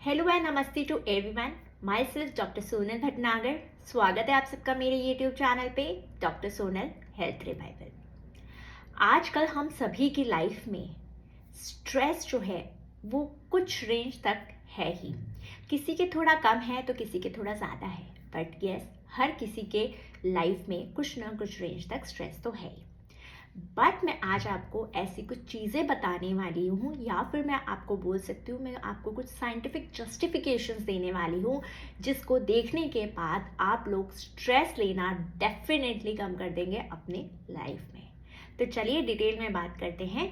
Hello and namaste to everyone. Myself doctor Sonal Bhatnagar. स्वागत है आप सबका मेरे यूट्यूब चैनल पे डॉक्टर सोनल हेल्थ रिवाइवल। आजकल हम सभी की लाइफ में स्ट्रेस जो है वो कुछ रेंज तक है ही। किसी के थोड़ा कम है तो किसी के थोड़ा ज़्यादा है, बट यस, हर किसी के लाइफ में कुछ ना कुछ रेंज तक स्ट्रेस तो है ही। बट मैं आज आपको ऐसी कुछ चीज़ें बताने वाली हूँ, या फिर मैं आपको बोल सकती हूँ, मैं आपको कुछ साइंटिफिक जस्टिफिकेशंस देने वाली हूँ जिसको देखने के बाद आप लोग स्ट्रेस लेना डेफिनेटली कम कर देंगे अपने लाइफ में। तो चलिए डिटेल में बात करते हैं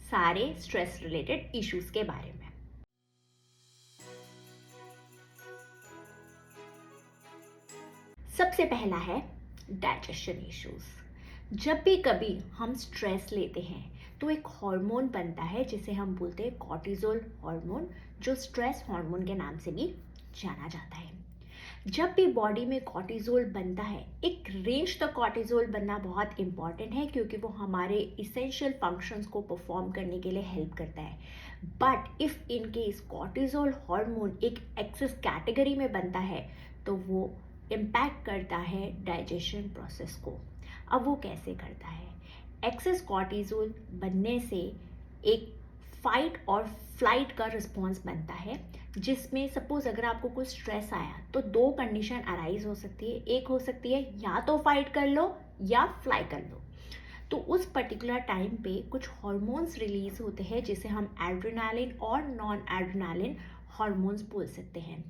सारे स्ट्रेस रिलेटेड इश्यूज के बारे में। सबसे पहला है डाइजेशन इश्यूज। जब भी कभी हम स्ट्रेस लेते हैं तो एक हार्मोन बनता है जिसे हम बोलते हैं कॉर्टिसोल हार्मोन, जो स्ट्रेस हार्मोन के नाम से भी जाना जाता है। जब भी बॉडी में कॉर्टिसोल बनता है, एक रेंज तक कॉर्टिसोल बनना बहुत इंपॉर्टेंट है क्योंकि वो हमारे इसेंशियल फंक्शंस को परफॉर्म करने के लिए हेल्प करता है। But if in case cortisol hormone एक एक्सेस कैटेगरी में बनता है तो वो इम्पैक्ट करता है डाइजेशन प्रोसेस को। अब वो कैसे करता है? एक्सेस कॉर्टिसोल बनने से एक फाइट और फ्लाइट का रिस्पॉन्स बनता है, जिसमें सपोज अगर आपको कुछ स्ट्रेस आया तो दो कंडीशन अराइज हो सकती है। एक हो सकती है या तो फाइट कर लो या फ्लाई कर लो। तो उस पर्टिकुलर टाइम पे कुछ हार्मोन्स रिलीज होते हैं जिसे हम एड्रेनालिन और नॉन एड्रेनालिन हार्मोन्स बोल सकते हैं।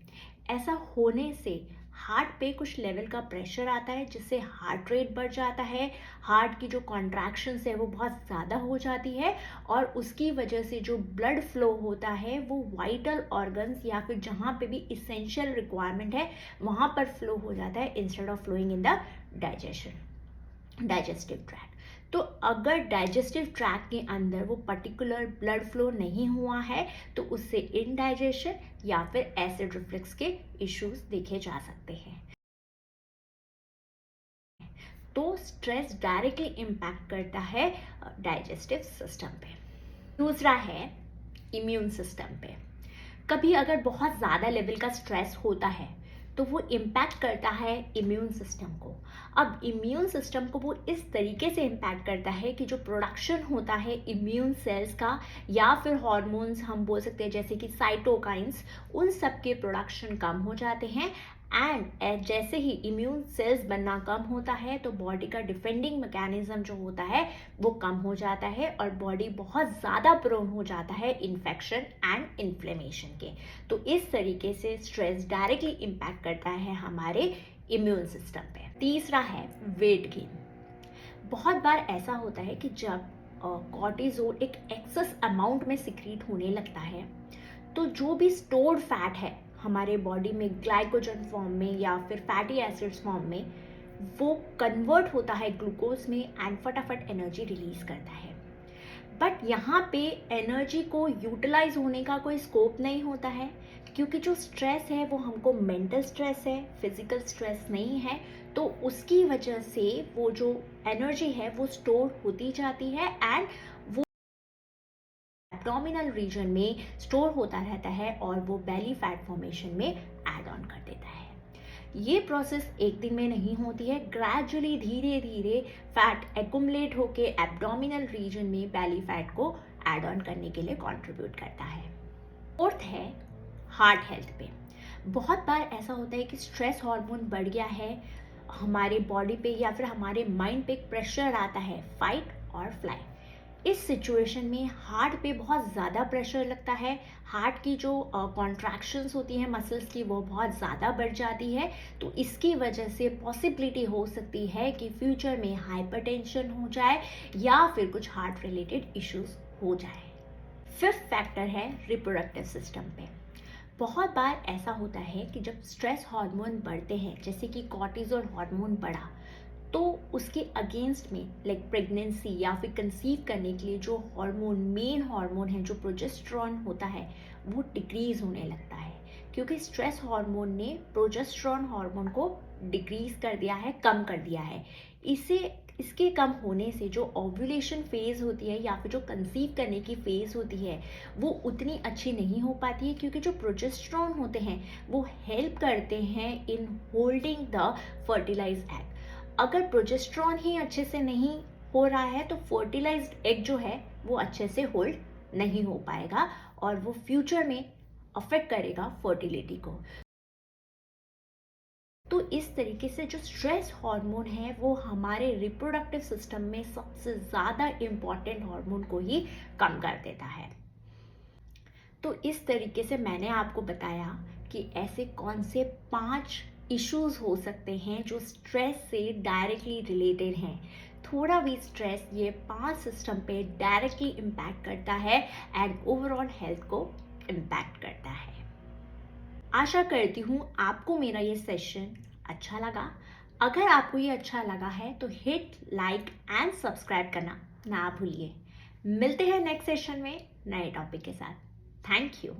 ऐसा होने से हार्ट पे कुछ लेवल का प्रेशर आता है जिससे हार्ट रेट बढ़ जाता है, हार्ट की जो कॉन्ट्रैक्शंस है वो बहुत ज़्यादा हो जाती है और उसकी वजह से जो ब्लड फ्लो होता है वो वाइटल ऑर्गन्स या फिर जहाँ पे भी इसेंशियल रिक्वायरमेंट है वहाँ पर फ्लो हो जाता है instead of flowing in the digestive tract. तो अगर डाइजेस्टिव ट्रैक के अंदर वो पर्टिकुलर ब्लड फ्लो नहीं हुआ है तो उससे इनडाइजेशन या फिर एसिड रिफ्लक्स के इश्यूज देखे जा सकते हैं। तो स्ट्रेस डायरेक्टली इम्पैक्ट करता है डाइजेस्टिव सिस्टम पे। दूसरा है इम्यून सिस्टम पे। कभी अगर बहुत ज़्यादा लेवल का स्ट्रेस होता है तो वो इम्पैक्ट करता है इम्यून सिस्टम को। अब इम्यून सिस्टम को वो इस तरीके से इम्पैक्ट करता है कि जो प्रोडक्शन होता है इम्यून सेल्स का या फिर हार्मोन्स हम बोल सकते हैं जैसे कि साइटोकाइंस, उन सब के प्रोडक्शन कम हो जाते हैं। एंड जैसे ही इम्यून सेल्स बनना कम होता है तो बॉडी का डिफेंडिंग मैकेनिज्म जो होता है वो कम हो जाता है और बॉडी बहुत ज़्यादा प्रोन हो जाता है इन्फेक्शन एंड इन्फ्लेमेशन के। तो इस तरीके से स्ट्रेस डायरेक्टली इम्पैक्ट करता है हमारे इम्यून सिस्टम पे। तीसरा है वेट गेन। बहुत बार ऐसा होता है कि जब कॉर्टिसोल एक एक्सेस अमाउंट में सिक्रीट होने लगता है तो जो भी स्टोर्ड फैट है हमारे बॉडी में ग्लाइकोजन फॉर्म में या फिर फैटी एसिड्स फॉर्म में, वो कन्वर्ट होता है ग्लूकोज में एंड फटाफट एनर्जी रिलीज करता है। बट यहाँ पे एनर्जी को यूटिलाइज होने का कोई स्कोप नहीं होता है क्योंकि जो स्ट्रेस है वो हमको मेंटल स्ट्रेस है, फिजिकल स्ट्रेस नहीं है। तो उसकी वजह से वो जो एनर्जी है वो स्टोर होती जाती है एंड वो एब्डोमिनल रीजन में स्टोर होता रहता है और वो बेली फैट फॉर्मेशन में ऐड ऑन कर देता है। ये प्रोसेस एक दिन में नहीं होती है, ग्रेजुअली धीरे धीरे फैट एक्युमुलेट होके एब्डोमिनल रीजन में बेली फैट को ऐड ऑन करने के लिए कंट्रीब्यूट करता है। फोर्थ है हार्ट हेल्थ पे। बहुत बार ऐसा होता है कि स्ट्रेस हार्मोन बढ़ गया है हमारे बॉडी पे या फिर हमारे माइंड पे, प्रेशर आता है फाइट और फ्लाई। इस सिचुएशन में हार्ट पे बहुत ज़्यादा प्रेशर लगता है, हार्ट की जो कॉन्ट्रैक्शंस होती हैं मसल्स की वो बहुत ज़्यादा बढ़ जाती है। तो इसकी वजह से पॉसिबिलिटी हो सकती है कि फ्यूचर में हाइपरटेंशन हो जाए या फिर कुछ हार्ट रिलेटेड इश्यूज हो जाए। फिफ्थ फैक्टर है रिप्रोडक्टिव सिस्टम पे। बहुत बार ऐसा होता है कि जब स्ट्रेस हार्मोन बढ़ते हैं जैसे कि कॉर्टिसोल हार्मोन बढ़ा तो उसके अगेंस्ट में लाइक प्रेगनेंसी या फिर कंसीव करने के लिए जो हार्मोन, मेन हार्मोन है जो प्रोजेस्टेरॉन होता है, वो डिक्रीज होने लगता है क्योंकि स्ट्रेस हार्मोन ने प्रोजेस्टेरॉन हार्मोन को डिक्रीज कर दिया है, कम कर दिया है। इसे इसके कम होने से जो ओव्यूलेशन फेज होती है या फिर जो कंसीव करने की फेज होती है वो उतनी अच्छी नहीं हो पाती है, क्योंकि जो प्रोजेस्टेरॉन होते हैं वो हेल्प करते हैं in holding the fertilised egg. अगर प्रोजेस्टेरॉन ही अच्छे से नहीं हो रहा है तो फर्टिलाइज्ड एग जो है वो अच्छे से होल्ड नहीं हो पाएगा और वो फ्यूचर में अफेक्ट करेगा फर्टिलिटी को। तो इस तरीके से जो स्ट्रेस हार्मोन है वो हमारे रिप्रोडक्टिव सिस्टम में सबसे ज़्यादा इम्पॉर्टेंट हार्मोन को ही कम कर देता है। तो इस तरीके से मैंने आपको बताया कि ऐसे कौन से 5 इश्यूज हो सकते हैं जो स्ट्रेस से डायरेक्टली रिलेटेड हैं। थोड़ा भी स्ट्रेस ये 5 सिस्टम पे डायरेक्टली इम्पैक्ट करता है एंड ओवरऑल हेल्थ को इम्पैक्ट करता है। आशा करती हूँ आपको मेरा ये सेशन अच्छा लगा। अगर आपको ये अच्छा लगा है तो हिट लाइक एंड सब्सक्राइब करना ना भूलिए। मिलते हैं नेक्स्ट सेशन में नए टॉपिक के साथ। Thank you.